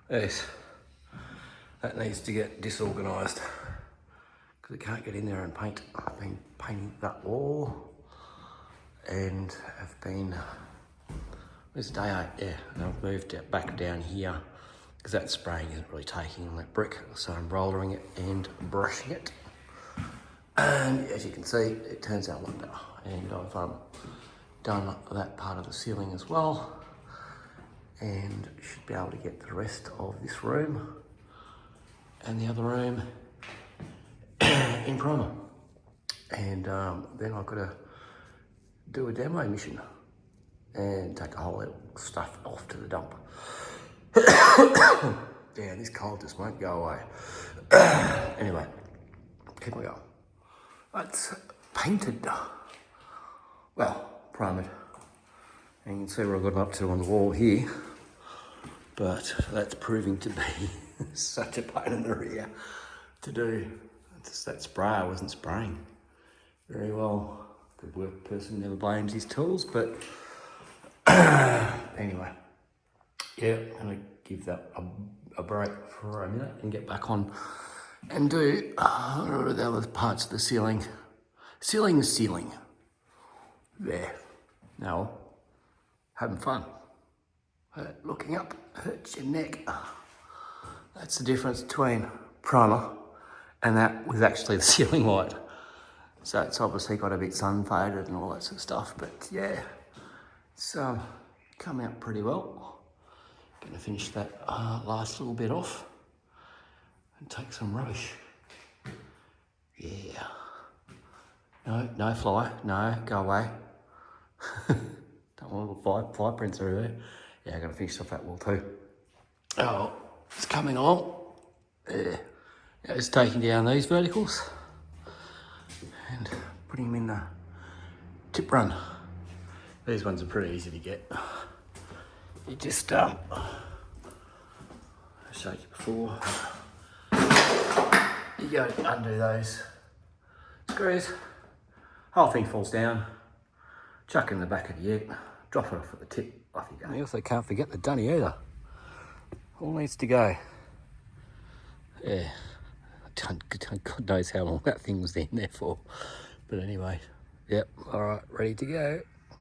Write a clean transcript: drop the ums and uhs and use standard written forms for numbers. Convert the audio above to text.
Yes, that needs to get disorganised because it can't get in there and paint. I've been painting that wall and have been, where's day 8? Yeah, and I've moved it back down here because that spraying isn't really taking on that brick, so I'm rollering it and brushing it. And as you can see, it turns out wonder. And I've done that part of the ceiling as well, and should be able to get the rest of this room and the other room in primer. And then I've got to do a demo mission and take a whole lot of stuff off to the dump. Yeah, this cold just won't go away. Anyway, keep on going. That's painted. Well, primed. And you can see what I've got up to on the wall here. But that's proving to be such a pain in the rear to do. Just that sprayer wasn't spraying very well. The work person never blames his tools, but anyway. Yeah, I'm gonna give that a break for a minute and get back on and do the other parts of the ceiling. Ceiling is ceiling. There. Now, having fun. Looking up hurts your neck. That's the difference between primer and that was actually the ceiling light. So it's obviously got a bit sun faded and all that sort of stuff, but yeah, it's come out pretty well. Gonna finish that last little bit off and take some rubbish. Yeah. No fly, no, go away. Don't want little fly prints through there. Yeah, I gotta finish off that wall too. Oh, it's coming on. Yeah. It's taking down these verticals and putting them in the tip run. These ones are pretty easy to get. You just, I showed you before. You go undo those screws, whole thing falls down, chuck in the back of the egg, drop it off at the tip, off you go. You also can't forget the dunny either. All needs to go. Yeah, God knows how long that thing was in there for. But anyway, yep, all right, ready to go.